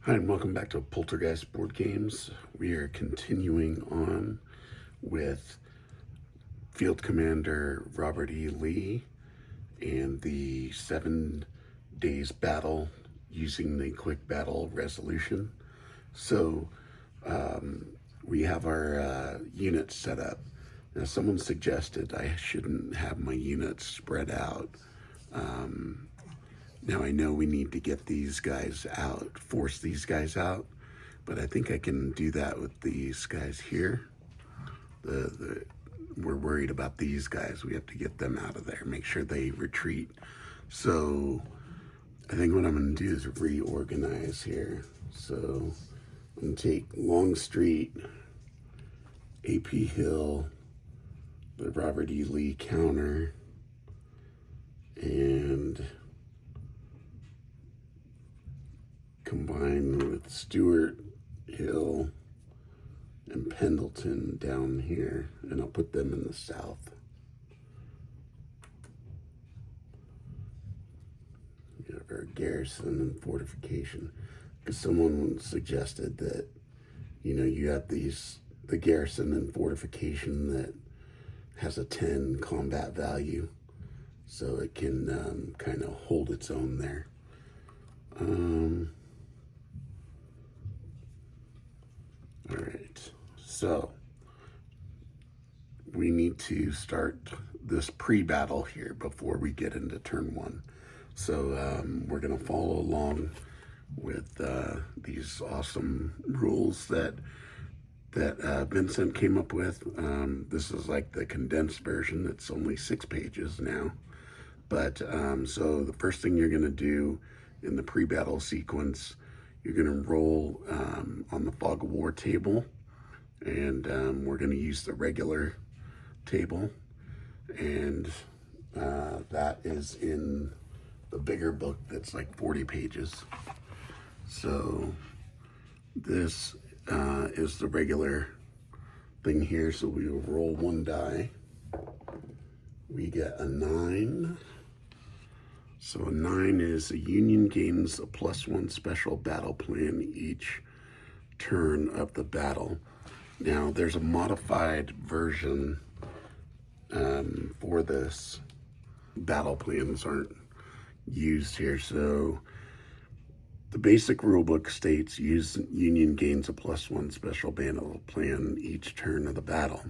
Hi, and welcome back to Poltergeist Board Games. We are continuing on with Field Commander Robert E. Lee and the 7 days battle using the quick battle resolution. So we have our units set up. Now, someone suggested I shouldn't have my units spread out. Now I know we need to get these guys out, force these guys out, but I think I can do that with these guys here. We're worried about these guys. We have to get them out of there, make sure they retreat. So I think what I'm going to do is reorganize here. So I'm going to take Longstreet, AP Hill, the Robert E. Lee counter, and combine with Stewart, Hill, and Pendleton down here, and I'll put them in the south. We have our garrison and fortification, because someone suggested that, you have the garrison and fortification that has a 10 combat value, so it can kind of hold its own there. All right, so we need to start this pre-battle here before we get into turn one. So we're going to follow along with these awesome rules that Vincent came up with. This is like the condensed version. It's only 6 pages now. But so the first thing you're going to do in the pre-battle sequence, you're going to roll on the Fog of War table, and we're going to use the regular table, and that is in the bigger book that's like 40 pages. So this is the regular thing here. So we will roll 1 die. We get a 9. So a 9 is a Union gains a +1 special battle plan each turn of the battle. Now there's a modified version for this. Battle plans aren't used here. So the basic rulebook states Union gains a +1 special battle plan each turn of the battle.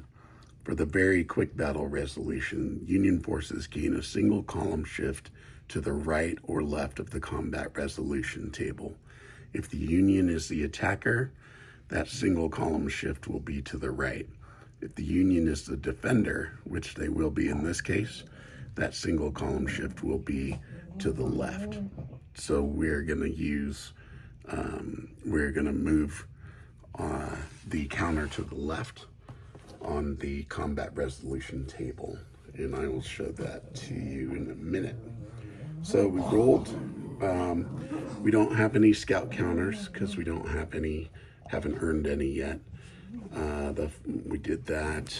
For the very quick battle resolution, Union forces gain a single column shift to the right or left of the combat resolution table. If the Union is the attacker, that single column shift will be to the right. If the Union is the defender, which they will be in this case, that single column shift will be to the left. So we're going to use, we're going to move the counter to the left on the combat resolution table, and I will show that to you in a minute. So we rolled. We don't have any scout counters because we don't have any, haven't earned any yet. We did that.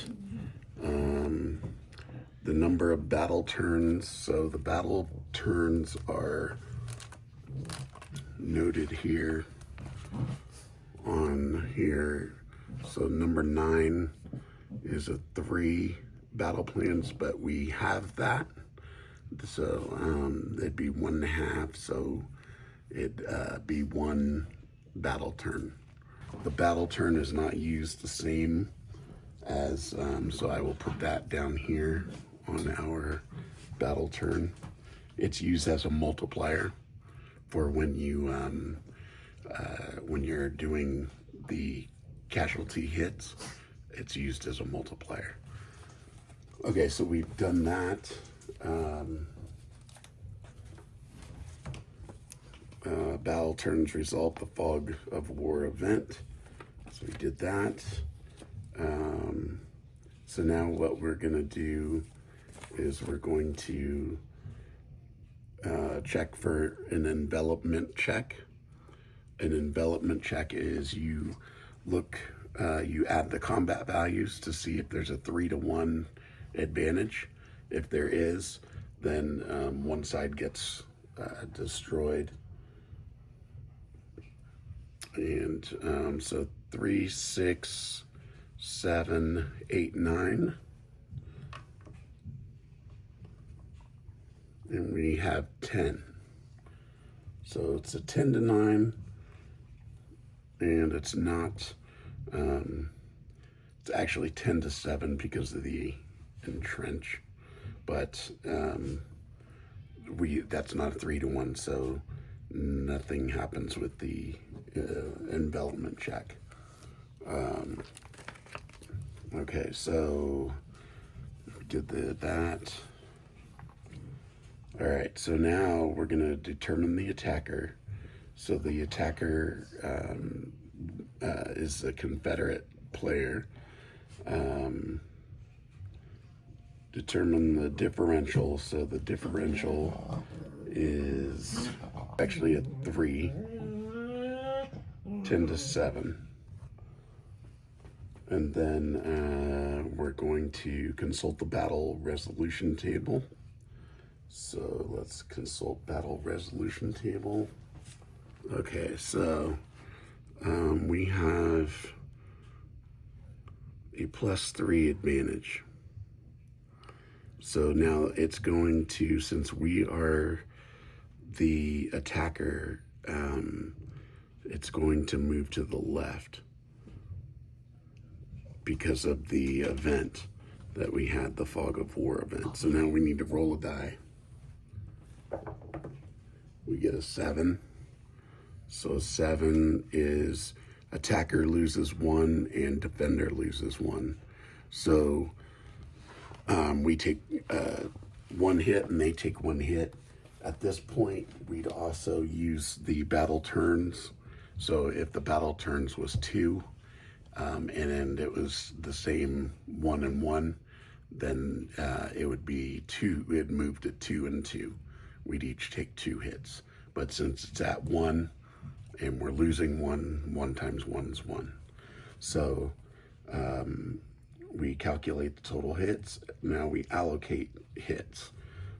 The number of battle turns. So the battle turns are noted here on here. So number 9 is a 3 battle plans, but we have that. So it'd be 1.5, so it'd be 1 battle turn. The battle turn is not used the same as, so I will put that down here on our battle turn. It's used as a multiplier for when you when you're doing the casualty hits. It's used as a multiplier. Okay, so we've done that. Battle turns result the Fog of War event. So we did that. So now what we're going to do is we're going to check for an envelopment check. An envelopment check is you look, you add the combat values to see if there's a 3-to-1 advantage. If there is, then one side gets destroyed. And so 3, 6, 7, 8, 9. And we have 10. So it's a 10 to 9, and it's not, it's actually 10 to 7 because of the entrench, but that's not a 3 to 1, so nothing happens with the envelopment check. Okay, so did that. All right, so now we're going to determine the attacker. So the attacker is a Confederate player. Determine the differential. So the differential is actually a 3, 10 to 7. And then we're going to consult the battle resolution table. So let's consult battle resolution table. Okay, so we have a +3 advantage. So now it's going to, since we are the attacker, it's going to move to the left because of the event that we had, the Fog of War event. So now we need to roll a die. We get a 7. So 7 is attacker loses 1 and defender loses 1. So we take 1 hit and they take 1 hit. At this point, we'd also use the battle turns. So if the battle turns was 2, and then it was the same 1 and 1, then it would be 2. It'd move to 2 and 2. We'd each take 2 hits. But since it's at 1 and we're losing 1, 1 times 1 is 1. So we calculate the total hits. Now we allocate hits.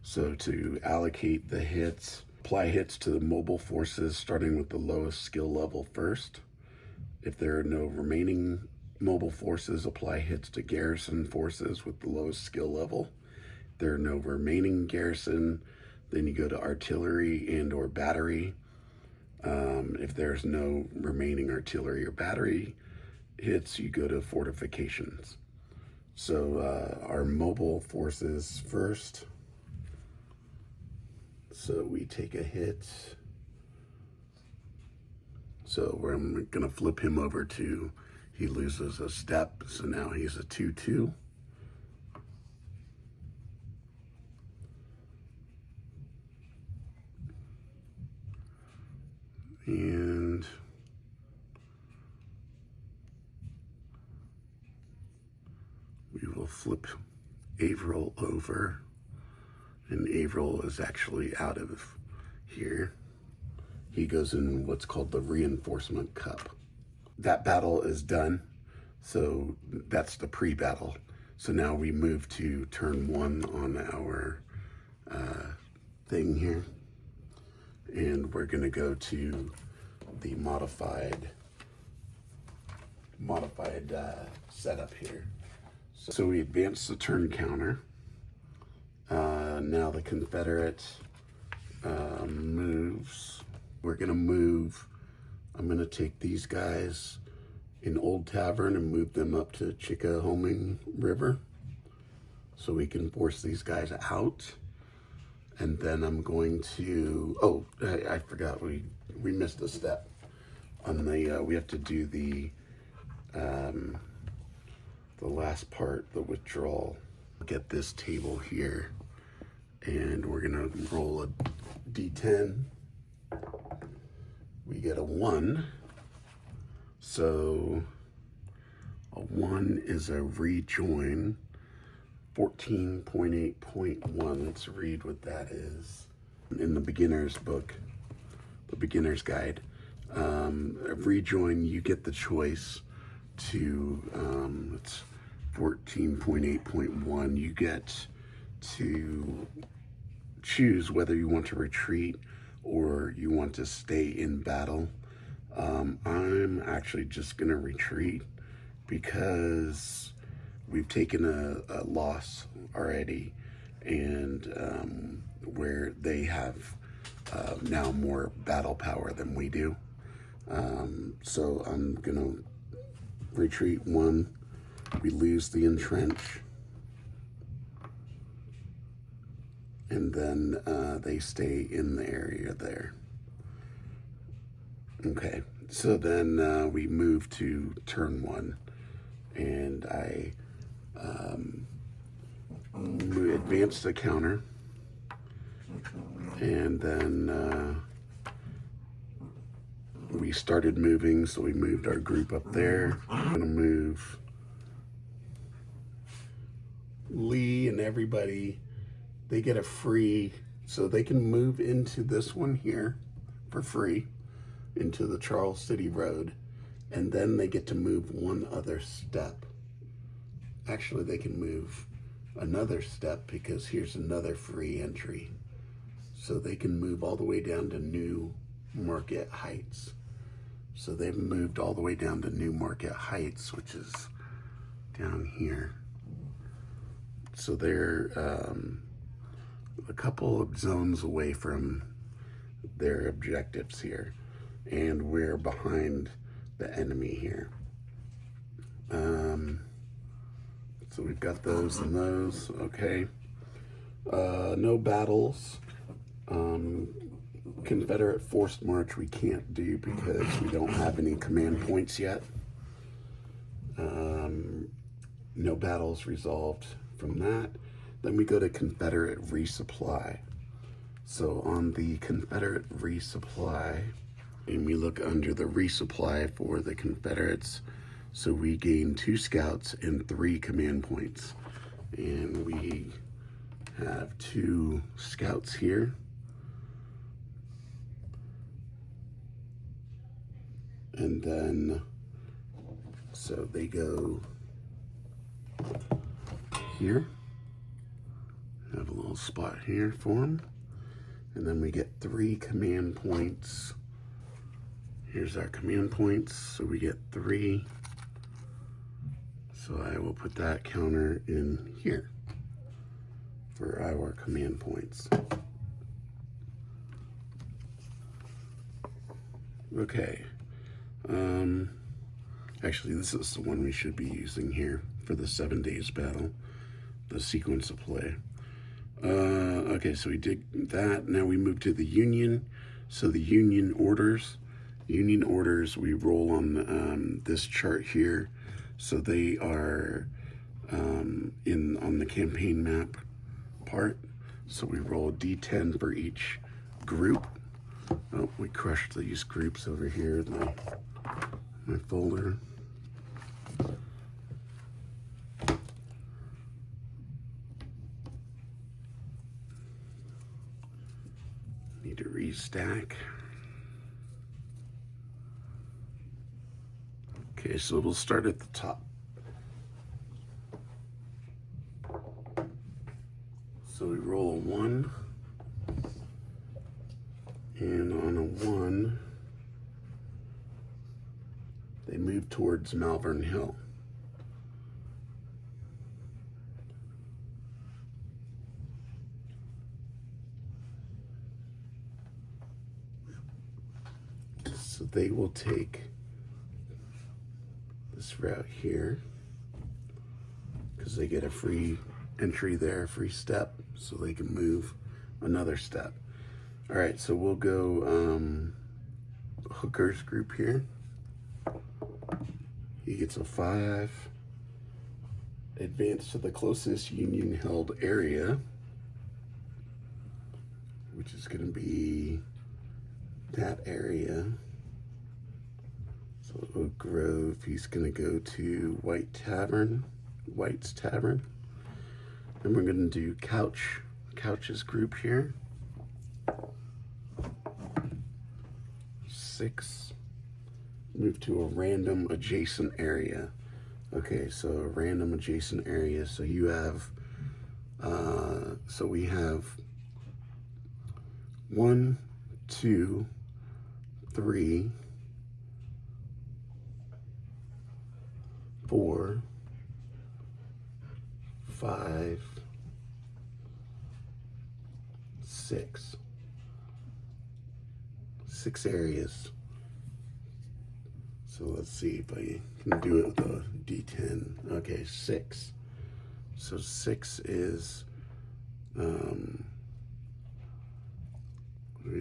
So to allocate the hits, apply hits to the mobile forces starting with the lowest skill level first. If there are no remaining mobile forces, apply hits to garrison forces with the lowest skill level. If there are no remaining garrison, then you go to artillery and or battery. If there's no remaining artillery or battery hits, you go to fortifications. So our mobile forces first. So we take a hit. So I'm going to flip him over to, he loses a step, so now he's a 2-2. And we will flip Averill over, and Averill is actually out of here. He goes in what's called the reinforcement cup. That battle is done, so that's the pre-battle. So now we move to turn 1 on our thing here, and we're going to go to the modified setup here. So we advance the turn counter. Now the Confederate moves. We're going to move. I'm going to take these guys in Old Tavern and move them up to Chickahominy River so we can force these guys out. And then I'm going to, I forgot, we missed a step on the, we have to do the last part, the withdrawal. Look at this table here, and we're gonna roll a D10. We get a 1, so a 1 is a rejoin. 14.8.1, let's read what that is. In the beginner's book, the beginner's guide, rejoin, you get the choice to, it's 14.8.1, you get to choose whether you want to retreat or you want to stay in battle. I'm actually just gonna retreat because we've taken a loss already, and where they have now more battle power than we do. So I'm gonna retreat one. We lose the entrench, and then they stay in the area there. Okay, so then we move to turn one, and I advance the counter, and then we started moving, so we moved our group up there. I'm gonna move Lee and everybody. They get a free, so they can move into this one here for free, into the Charles City Road, and then they get to move one other step. Actually, they can move another step because here's another free entry. So they can move all the way down to New Market Heights. So they've moved all the way down to New Market Heights, which is down here. So they're a couple of zones away from their objectives here, and we're behind the enemy here. So we've got those and those. Okay. No battles. Confederate forced march we can't do because we don't have any command points yet. No battles resolved from that. Then we go to Confederate resupply. So on the Confederate resupply, and we look under the resupply for the Confederates, so we gain 2 scouts and 3 command points. And we have 2 scouts here. And then, so they go here. Have a little spot here for them. And then we get 3 command points. Here's our command points. So we get 3. So I will put that counter in here for our command points. Okay. Actually, this is the one we should be using here for the 7 days battle, the sequence of play. Okay, so we did that. Now we move to the Union. So the Union orders, we roll on this chart here. So they are on the campaign map part. So we roll D10 for each group. Oh, we crushed these groups over here in my folder. Need to restack. Okay, so we'll start at the top. So we roll a 1. And on a 1, they move towards Malvern Hill. So they will take this route here because they get a free entry there, free step, so they can move another step. All right, so we'll go Hooker's group here. He gets a 5. Advance to the closest Union-held area, which is going to be that area. So Oak Grove, he's going to go to White's Tavern. Then we're going to do Couch's group here. 6. Move to a random adjacent area. Okay, so a random adjacent area. So you have, so we have 1, 2, 3, 4, 5, 6. 6 areas. So let's see if I can do it with a D10. Okay, 6. So 6 is, we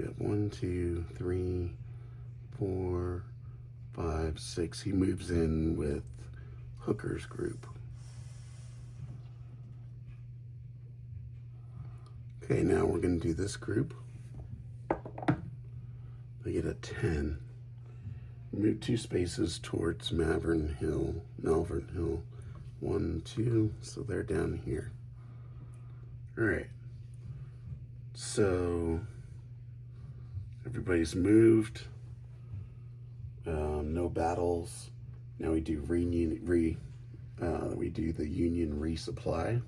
have 1, 2, 3, 4, 5, 6. He moves in with Hooker's group. Okay, now we're going to do this group. They get a 10. Move 2 spaces towards Malvern Hill. 1, 2, so they're down here. All right. So everybody's moved. No battles. Now we do we do the Union resupply.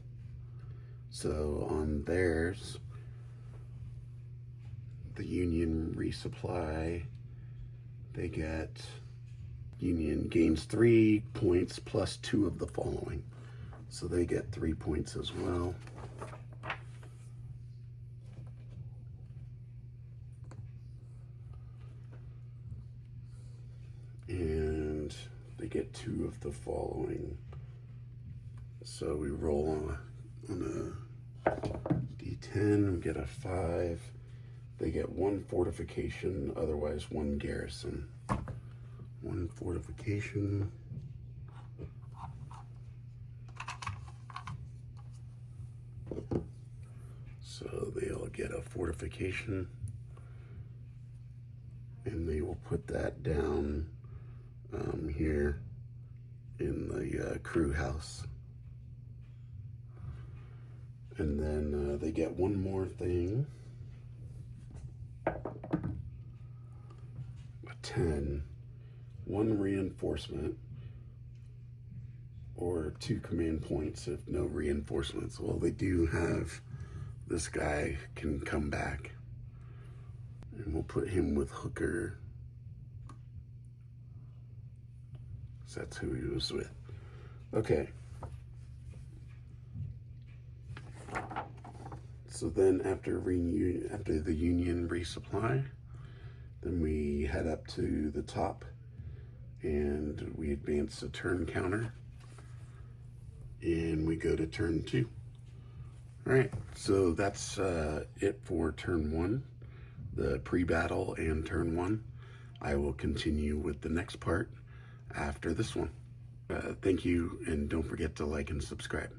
So on theirs, the Union resupply, they get, Union gains 3 points plus 2 of the following. So they get 3 points as well. And they get 2 of the following. So we roll on a D10, we get a 5. They get 1 fortification, otherwise 1 garrison. 1 fortification. So they'll get a fortification, and they will put that down here in the crew house. And then they get 1 more thing. A 10. 1 reinforcement, or 2 command points if no reinforcements. Well, they do have, this guy can come back, and we'll put him with Hooker. So that's who he was with. Okay. So then after the Union resupply, then we head up to the top and we advance a turn counter and we go to turn 2. All right, so that's it for turn 1, the pre-battle and turn 1. I will continue with the next part after this one. Thank you, and don't forget to like and subscribe.